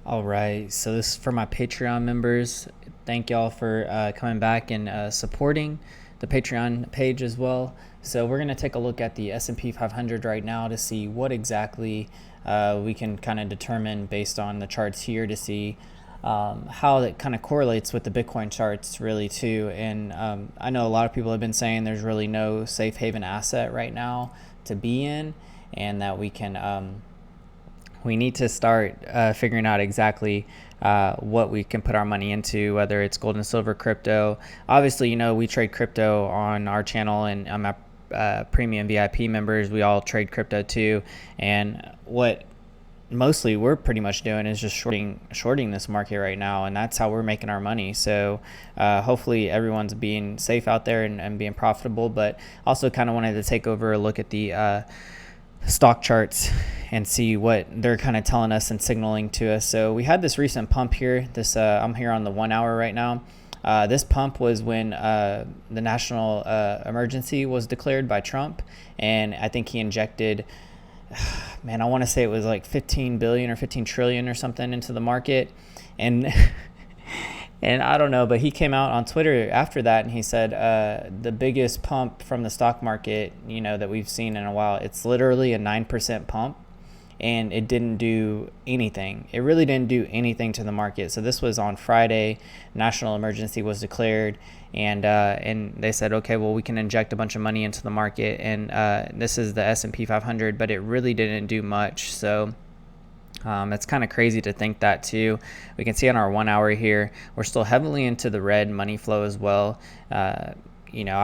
All right, so this is for my Patreon members. Thank y'all for coming back and supporting the Patreon page as well. So we're going to take a look at the S&P 500 right now to see what exactly we can kind of determine based on the charts here to see how that kind of correlates with the Bitcoin charts really too. And I know a lot of people have been saying there's really no safe haven asset right now to be in, and that we need to start figuring out exactly what we can put our money into, whether it's gold and silver, crypto. Obviously, we trade crypto on our channel, and I'm premium VIP members. We all trade crypto too. And what mostly we're pretty much doing is just shorting this market right now, and that's how we're making our money. So hopefully everyone's being safe out there and being profitable, but also kind of wanted to take over a look at the stock charts and see what they're kind of telling us and signaling to us. So we had this recent pump here. I'm here on the 1 hour right now. This pump was when the national emergency was declared by Trump, and I think he injected, man, I want to say it was like 15 billion or 15 trillion or something into the market. And and I don't know, but he came out on Twitter after that and he said the biggest pump from the stock market, that we've seen in a while, it's literally a 9% pump, and it didn't do anything. It really didn't do anything to the market. So this was on Friday. National emergency was declared, and they said, okay, well, we can inject a bunch of money into the market, and this is the S&P 500, but it really didn't do much. So it's kind of crazy to think that too. We can see on our 1 hour here, we're still heavily into the red money flow as well. I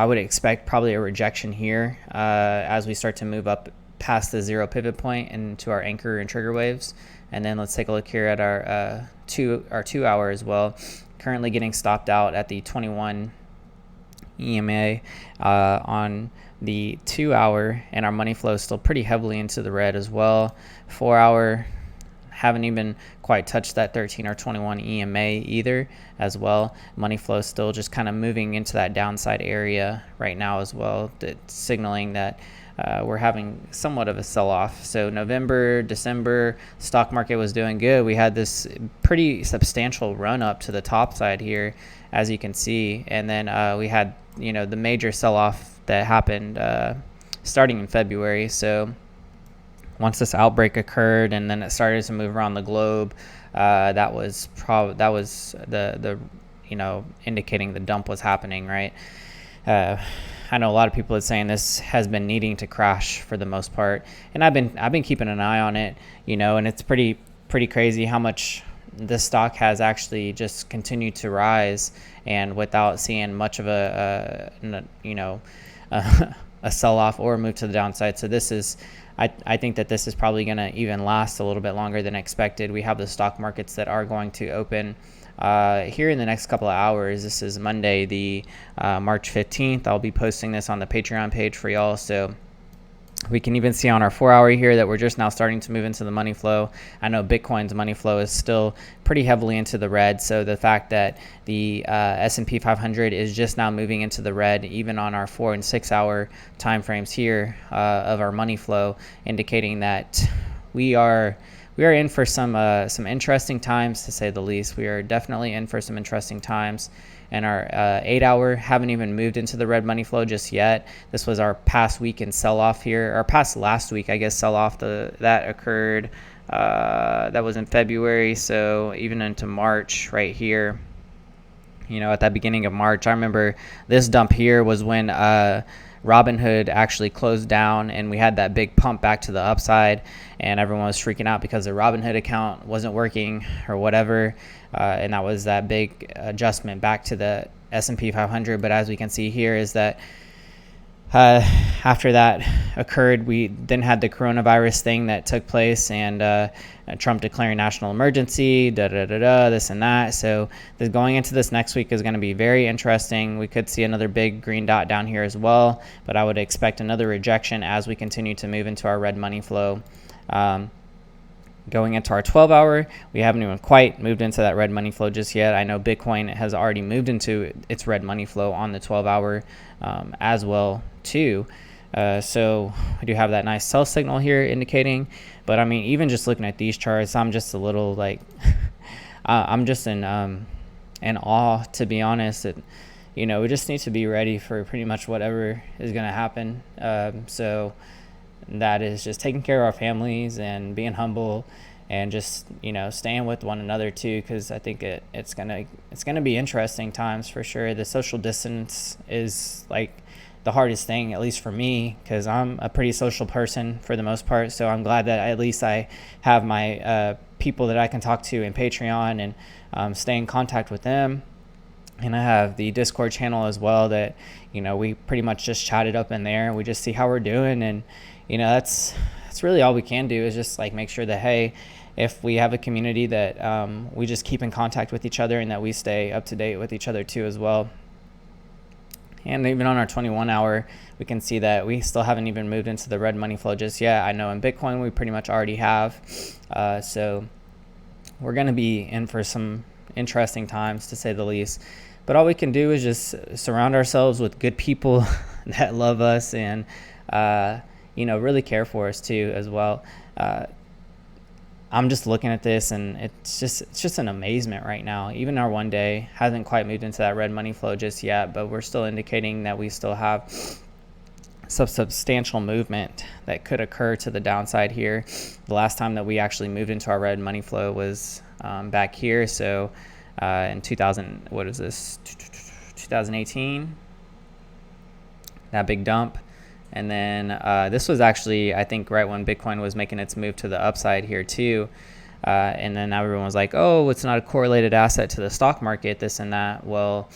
would expect probably a rejection here as we start to move up past the zero pivot point into our anchor and trigger waves. And then let's take a look here at our 2 hour as well. Currently getting stopped out at the 21 EMA on the 2 hour, and our money flow is still pretty heavily into the red as well. 4 hour, haven't even quite touched that 13 or 21 EMA either as well. Money flow is still just kind of moving into that downside area right now as well, that's signaling that we're having somewhat of a sell-off. So November, December, stock market was doing good. We had this pretty substantial run up to the top side here, as you can see. And then we had, the major sell-off that happened starting in February. So once this outbreak occurred and then it started to move around the globe, that was the indicating the dump was happening, right? I know a lot of people are saying this has been needing to crash for the most part, and I've been keeping an eye on it, and it's pretty crazy how much this stock has actually just continued to rise, and without seeing much of a sell-off or a move to the downside. So this is, I think that this is probably going to even last a little bit longer than expected. We have the stock markets that are going to open here in the next couple of hours. This is Monday, the March 15th. I'll be posting this on the Patreon page for y'all. So we can even see on our 4 hour here that we're just now starting to move into the money flow. I know Bitcoin's money flow is still pretty heavily into the red. So the fact that the S&P 500 is just now moving into the red, even on our 4 and 6 hour time frames here of our money flow, indicating that we are in for some interesting times, to say the least. We are definitely in for some interesting times. And our 8 hour haven't even moved into the red money flow just yet. This was our past weekend sell-off here, or past last week, I guess, sell-off that occurred. That was in February, so even into March right here. At that beginning of March, I remember this dump here was when Robinhood actually closed down, and we had that big pump back to the upside, and everyone was freaking out because the Robinhood account wasn't working or whatever, and that was that big adjustment back to the S&P 500. But as we can see here is that after that occurred, we then had the coronavirus thing that took place, and Trump declaring national emergency, this and that. So going into this next week is going to be very interesting. We could see another big green dot down here as well, but I would expect another rejection as we continue to move into our red money flow. Going into our 12 hour, we haven't even quite moved into that red money flow just yet. I know Bitcoin has already moved into its red money flow on the 12 hour as well too. So we do have that nice sell signal here indicating, but I mean, even just looking at these charts, I'm just a little like I'm just in awe, to be honest. We just need to be ready for pretty much whatever is going to happen. So that is just taking care of our families and being humble and just staying with one another too, because I think it's gonna be interesting times for sure. The social distance is like the hardest thing, at least for me, because I'm a pretty social person for the most part. So I'm glad that at least I have my people that I can talk to in Patreon and stay in contact with them. And I have the Discord channel as well that, we pretty much just chat it up in there. We just see how we're doing. And, that's really all we can do is just like make sure that, hey, if we have a community that we just keep in contact with each other and that we stay up to date with each other too as well. And even on our 21 hour, we can see that we still haven't even moved into the red money flow just yet. I know in Bitcoin, we pretty much already have. So we're going to be in for some interesting times, to say the least. But all we can do is just surround ourselves with good people that love us and, really care for us too as well. I'm just looking at this and it's just an amazement right now. Even our 1 day hasn't quite moved into that red money flow just yet, but we're still indicating that we still have some substantial movement that could occur to the downside here. The last time that we actually moved into our red money flow was back here. So in 2018, that big dump. And then this was actually, I think, right when Bitcoin was making its move to the upside here too. And then everyone was like, oh, it's not a correlated asset to the stock market, this and that. Well,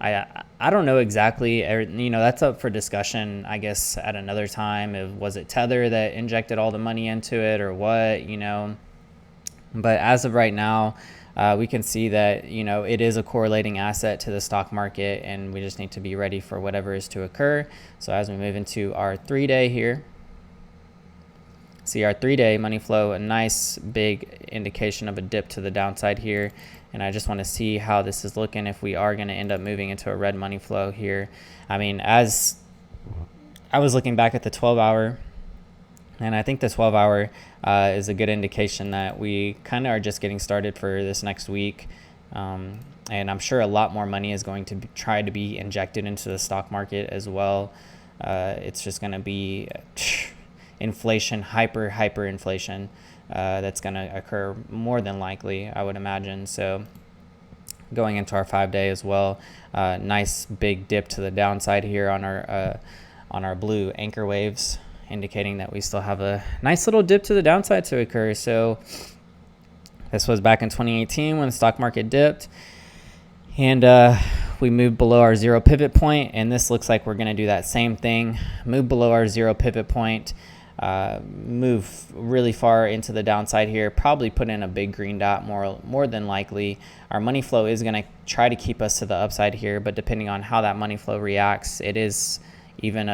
I don't know exactly. That's up for discussion, I guess, at another time. Was it Tether that injected all the money into it or what, But as of right now, we can see that, it is a correlating asset to the stock market, and we just need to be ready for whatever is to occur. So as we move into our 3 day here, see our 3 day money flow, a nice big indication of a dip to the downside here. And I just want to see how this is looking if we are going to end up moving into a red money flow here. I mean, as I was looking back at the 12 hour, and I think the 12 hour is a good indication that we kind of are just getting started for this next week. And I'm sure a lot more money is going to try to be injected into the stock market as well. It's just going to be inflation, hyper inflation that's going to occur more than likely, I would imagine. So going into our 5 day as well, nice big dip to the downside here on our blue anchor waves, indicating that we still have a nice little dip to the downside to occur. So this was back in 2018 when the stock market dipped, and we moved below our zero pivot point, and this looks like we're going to do that same thing, move below our zero pivot point, move really far into the downside here, probably put in a big green dot more than likely. Our money flow is going to try to keep us to the upside here, but depending on how that money flow reacts, it is even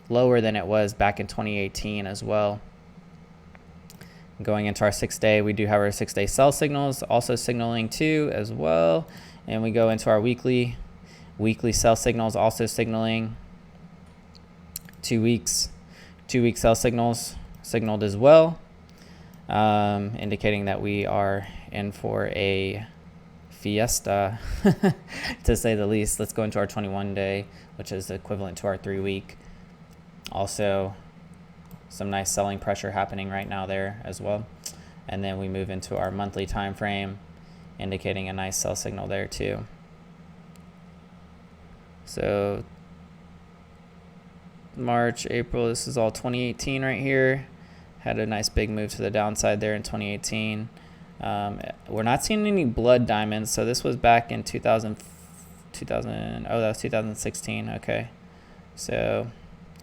lower than it was back in 2018 as well. Going into our 6 day, we do have our 6 day sell signals also signaling too as well. And we go into our weekly sell signals also signaling. 2 weeks sell signals signaled as well, indicating that we are in for a fiesta, to say the least. Let's go into our 21 day, which is equivalent to our 3 week. Also, some nice selling pressure happening right now there as well. And then we move into our monthly time frame, indicating a nice sell signal there too. So March, April, this is all 2018 right here. Had a nice big move to the downside there in 2018. We're not seeing any blood diamonds, so this was back in 2000, that was 2016. Okay, so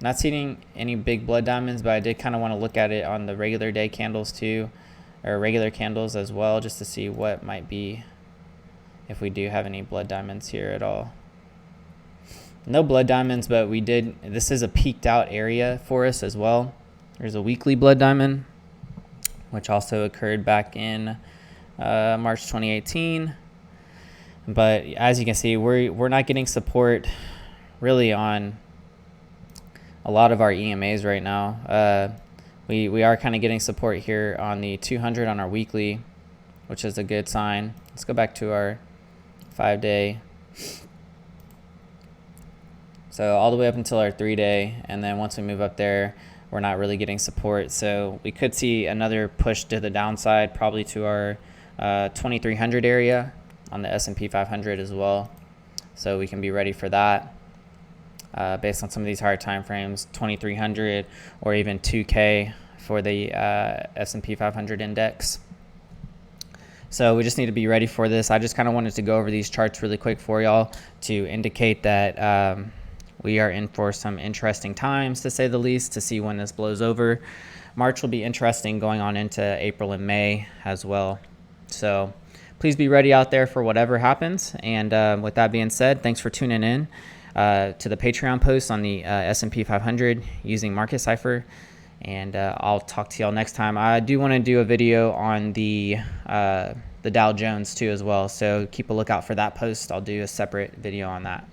not seeing any big blood diamonds, but I did kind of want to look at it on the regular day candles too, or regular candles as well, just to see what might be, if we do have any blood diamonds here at all. No blood diamonds, but this is a peaked out area for us as well. There's a weekly blood diamond, which also occurred back in March 2018. But as you can see, we're not getting support really on a lot of our EMAs right now. We are kind of getting support here on the 200 on our weekly, which is a good sign. Let's go back to our 5-day. So all the way up until our 3-day, and then once we move up there, we're not really getting support. So we could see another push to the downside, probably to our 2300 area on the S&P 500 as well. So we can be ready for that based on some of these higher time frames, 2300 or even 2K for the S&P 500 index. So we just need to be ready for this. I just kind of wanted to go over these charts really quick for y'all to indicate that we are in for some interesting times, to say the least, to see when this blows over. March will be interesting going on into April and May as well. So please be ready out there for whatever happens. And with that being said, thanks for tuning in to the Patreon post on the S&P 500 using Market Cipher. And I'll talk to y'all next time. I do want to do a video on the Dow Jones too as well. So keep a lookout for that post. I'll do a separate video on that.